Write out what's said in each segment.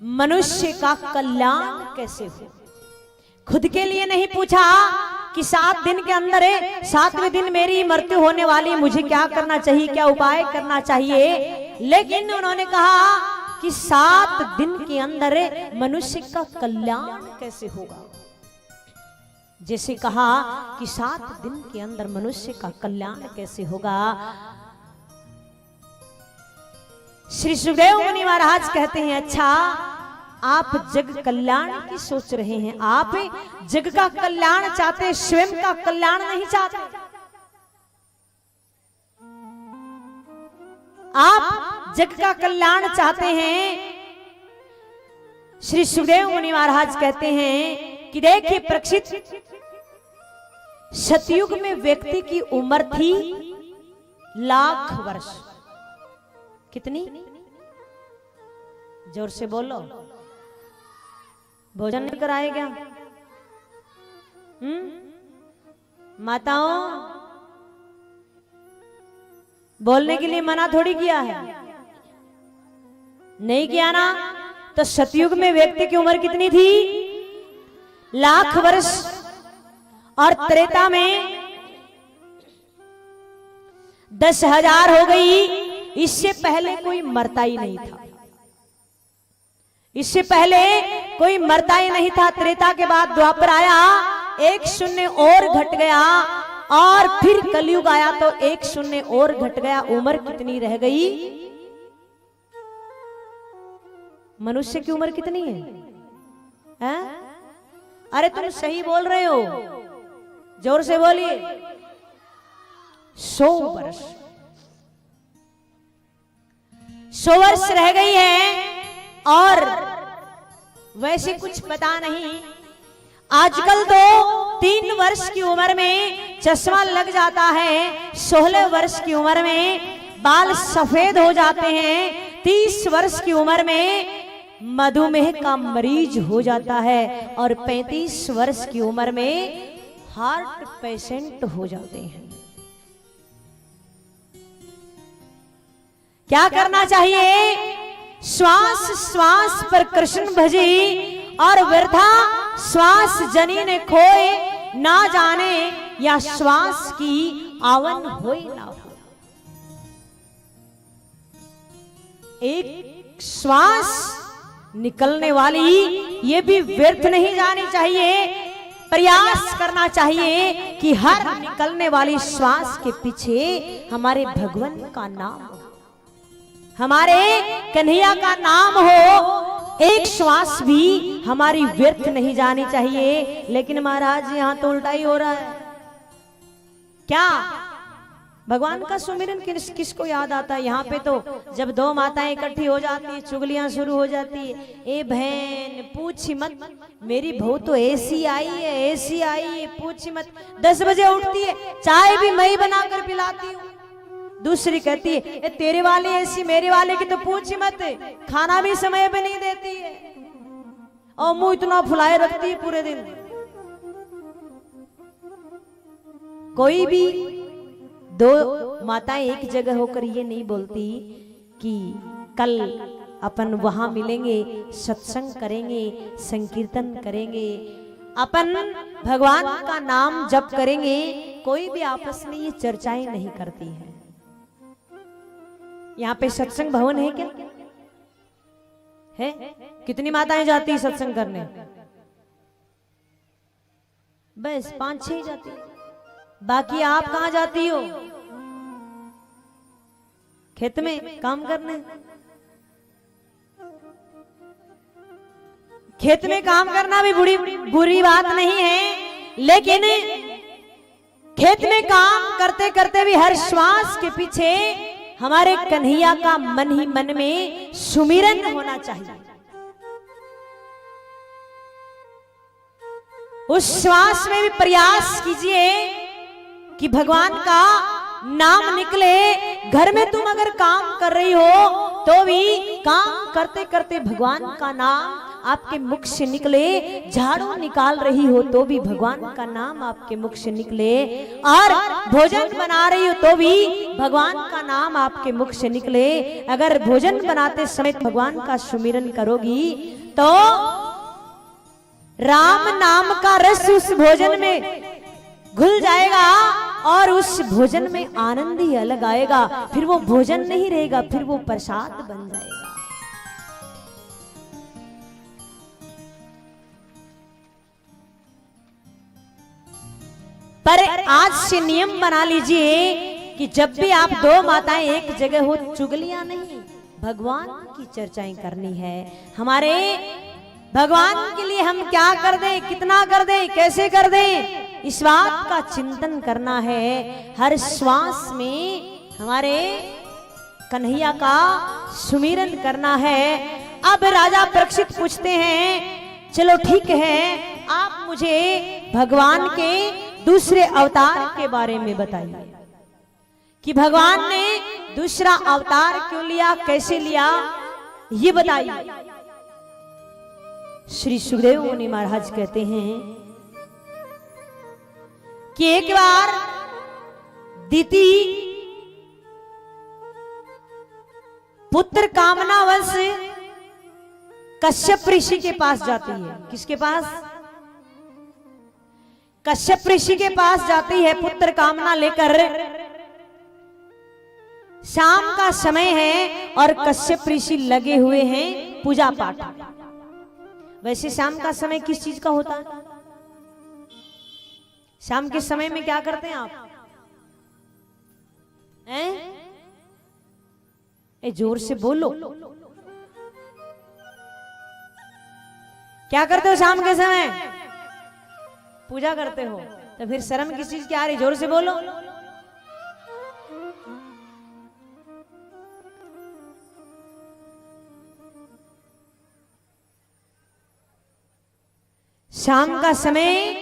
मनुष्य का कल्याण कैसे हो। खुद के लिए नहीं पूछा कि 7 दिन के अंदर 7वें दिन मेरी मृत्यु होने वाली, मुझे क्या करना चाहिए, क्या उपाय करना चाहिए, लेकिन उन्होंने कहा कि 7 दिन के अंदर मनुष्य का कल्याण कैसे होगा। जैसे कहा कि 7 दिन के अंदर मनुष्य का कल्याण कैसे होगा। श्री सुखदेव मुनि महाराज कहते हैं, अच्छा आप जग कल्याण की सोच रहे हैं, आप जग का कल्याण चाहते, स्वयं का कल्याण नहीं चाहते। आप जग का कल्याण चाहते हैं। श्री सुखदेव मुनि महाराज कहते हैं कि देखिए परीक्षित, सतयुग में व्यक्ति की उम्र थी लाख वर्ष। कितनी? जोर से बोलो। भोजन नहीं कराए क्या? माताओं, बोलने के लिए मना थोड़ी किया है, नहीं किया ना। तो सतयुग में व्यक्ति की उम्र कितनी थी? लाख वर्ष। और त्रेता में 10,000 हो गई। इससे पहले कोई मरता ही नहीं था, इससे पहले कोई मरता ही नहीं था। त्रेता के बाद द्वापर आया, 1 शून्य और घट गया, और फिर कलयुग आया तो 1 शून्य और घट गया। उम्र कितनी रह गई? मनुष्य की उम्र कितनी है? अरे तुम सही बोल रहे हो, जोर से बोलिए। 100 वर्ष। 100 वर्ष रह गई है। और वैसे कुछ पता नहीं, आजकल तो 3 वर्ष की उम्र में चश्मा लग जाता है, 16 वर्ष की उम्र में बाल सफेद हो जाते हैं, 30 वर्ष की उम्र में मधुमेह का मरीज हो जाता है, और 35 वर्ष की उम्र में हार्ट पेशेंट हो जाते हैं। क्या करना चाहिए? श्वास श्वास पर कृष्ण भजी, और वृथा श्वास जनी ने खोए, ना जाने या श्वास की आवन होए ना हो। एक श्वास निकलने वाली ये भी व्यर्थ नहीं जानी चाहिए। प्रयास करना चाहिए कि हर निकलने वाली श्वास के पीछे हमारे भगवान का नाम हो, हमारे कन्हैया का नाम हो। एक श्वास भी हमारी व्यर्थ नहीं जानी चाहिए। लेकिन महाराज यहां तो उल्टा ही हो रहा है। क्या भगवान का सुमिरन किसको याद आता है? यहाँ पे तो जब 2 माताएं इकट्ठी हो जाती है, चुगलियां शुरू हो जाती है। ए बहन पूछ मत, मेरी बहू तो ऐसी आई है, ऐसी आई है, पूछ मत। 10 बजे उठती है, चाय भी मैं ही बनाकर पिलाती हूँ। दूसरी कहती है, तेरे वाले ऐसी, मेरे वाले की तो पूछ मत, खाना भी समय पे नहीं देती है, और मुंह इतना फुलाए रखती है पूरे दिन। कोई भी 2 माताएं एक जगह होकर ये नहीं बोलती कि कल अपन वहां मिलेंगे, सत्संग करेंगे, संकीर्तन करेंगे, अपन भगवान का नाम जप करेंगे। कोई भी आपस में ये चर्चाएं नहीं करती है। यहाँ पे सत्संग भवन है क्या? है? कितनी माताएं जाती है सत्संग करने? बस 5-6 जाती। बाकी आप कहां जाती हो? खेत में काम करने। खेत में काम करना भी बुरी बात नहीं है, लेकिन खेत में काम करते करते भी हर श्वास के पीछे हमारे कन्हैया का मन ही मन में सुमिरन होना चाहिए। उस श्वास में भी प्रयास कीजिए कि भगवान का नाम निकले। घर में तुम अगर काम कर रही हो तो भी काम करते करते भगवान का नाम आपके मुख से निकले, झाड़ू निकाल रही हो तो भी भगवान का नाम आपके मुख से निकले, और भोजन बना रही हो तो भी भगवान का नाम आपके मुख से निकले। अगर भोजन बनाते समय भगवान का सुमिरन करोगी तो राम नाम का रस उस भोजन में घुल जाएगा और उस भोजन में आनंद ही अलग आएगा। फिर वो भोजन नहीं रहेगा, फिर वो प्रसाद बन जाएगा। पर आज से नियम बना लीजिए कि जब भी आप दो माताएं एक जगह हो, चुगलियां नहीं, भगवान की चर्चाएं करनी है। हमारे भगवान के लिए हम क्या कर दें, कितना कर दें, कैसे कर दें, इस बात का चिंतन करना है। हर श्वास में हमारे कन्हैया का सुमिरन करना है। अब राजा परीक्षित पूछते हैं, चलो ठीक है, आप मुझे भगवान के दूसरे अवतार के बारे में बताइए कि भगवान ने दूसरा अवतार क्यों लिया, कैसे लिया, ये बताइए। श्री सुखदेव मुनि महाराज कहते हैं कि एक बार दीति पुत्र कामनावश कश्यप ऋषि के पास जाती है। किसके पास? कश्यप ऋषि के पास जाती है पुत्र कामना लेकर। शाम का समय है और कश्यप ऋषि लगे हुए हैं पूजा पाठ। वैसे शाम का समय किस चीज का होता है? शाम के समय में क्या करते हैं आप? जोर से बोलो, क्या करते हो शाम के समय? पूजा करते हो। तो फिर शर्म किस चीज की आ रही? जोर से बोलो। शाम का समय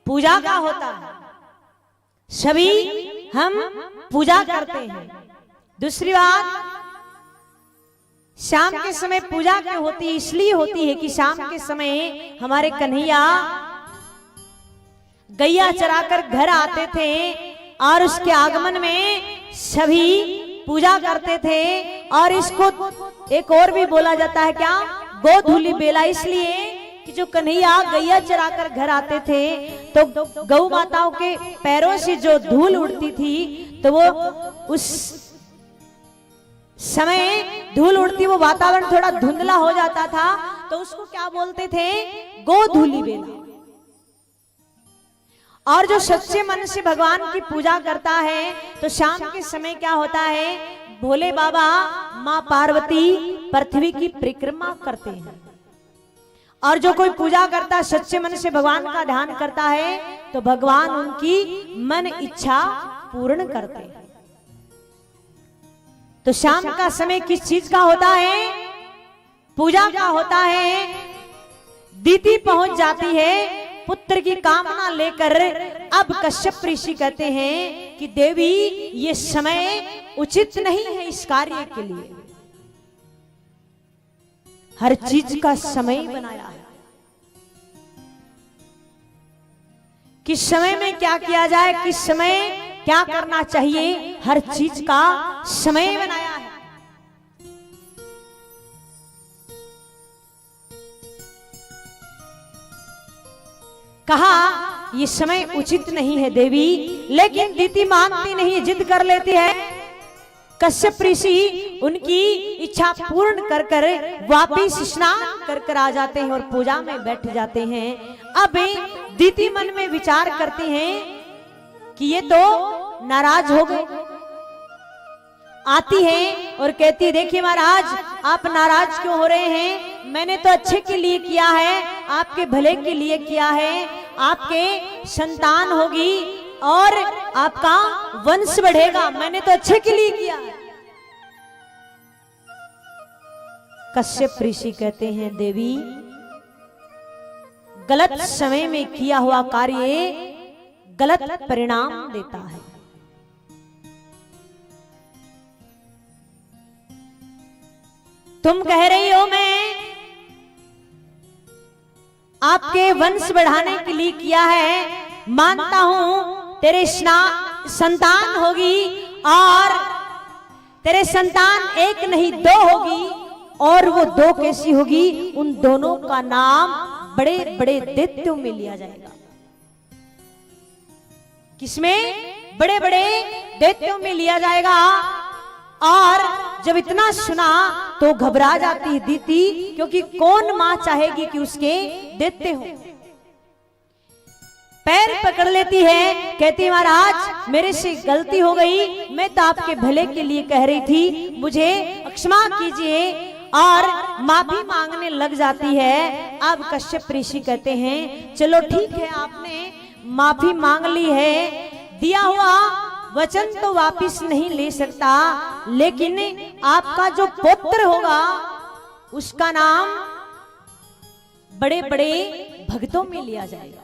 पूजा का होता है, सभी हम पूजा करते हैं। दूसरी बात, शाम के समय पूजा क्यों होती है? इसलिए होती है कि शाम के समय हमारे कन्हैया गैया चराकर घर आते थे और उसके आगमन में सभी पूजा करते थे। और इसको एक और भी बोला जाता है, क्या? गोधूली बेला। इसलिए कि जो कन्हैया गैया चराकर घर आते थे तो गौ माताओं के पैरों से जो धूल उड़ती थी, तो वो उस समय धूल उड़ती, वो वातावरण थोड़ा धुंधला हो जाता था, तो उसको क्या बोलते थे? गोधूली बेला। और जो सच्चे मन से भगवान की पूजा करता है तो शाम के समय क्या होता है? भोले बाबा माँ पार्वती पृथ्वी की परिक्रमा करते हैं। और जो कोई पूजा करता है, सच्चे मन से भगवान का ध्यान करता है, तो भगवान उनकी मन इच्छा पूर्ण करते हैं। तो शाम का समय किस चीज का होता है? पूजा का होता है। दीति पहुंच जाती है पुत्र की कामना लेकर। अब कश्यप ऋषि कहते हैं कि देवी, ये समय उचित नहीं है इस कार्य के लिए। हर चीज का समय बनाया है, किस समय में क्या किया जाए, किस समय क्या करना चाहिए, हर चीज का समय बनाया है। कहा ये समय उचित नहीं है देवी, लेकिन दीति मानती नहीं, जिद कर लेती है। कश्यप ऋषि उनकी इच्छा पूर्ण कर कर वापिस स्नान कर कर आ जाते हैं और पूजा में बैठ जाते हैं। अब दीति मन में विचार करती हैं कि ये तो नाराज हो गए। आती है और कहती है, देखिए महाराज, आप नाराज क्यों हो रहे हैं? मैंने तो अच्छे के लिए किया है, आपके भले के लिए किया है। आपके संतान होगी और आपका वंश बढ़ेगा, मैंने तो अच्छे के लिए किया है। कश्यप ऋषि कहते हैं, देवी, गलत समय में किया हुआ कार्य गलत परिणाम देता है। तुम कह रही हो मैं आपके वंश बढ़ाने के लिए किया है, मानता हूं तेरे संतान होगी और तेरे संतान एक नहीं दो होगी, और वो दो कैसी होगी, उन दोनों का नाम बड़े बड़े दैत्यों में लिया जाएगा। किसमें? बड़े बड़े दैत्यों में लिया जाएगा। और जब इतना सुना तो घबरा जाती है दीति, क्योंकि कौन मां चाहेगी कि उसके दैत्य हो। पैर पकड़ लेती है, कहती है महाराज मेरे से गलती हो गई, मैं तो आपके भले के लिए कह रही थी, मुझे क्षमा कीजिए, और माफी मांगने लग जाती है। अब कश्यप ऋषि कहते हैं चलो ठीक है, आपने माफी मांग ली है, दिया हुआ वचन तो वापस नहीं ले सकता, लेकिन आपका जो पुत्र होगा उसका नाम बड़े बड़े भक्तों में लिया जाएगा।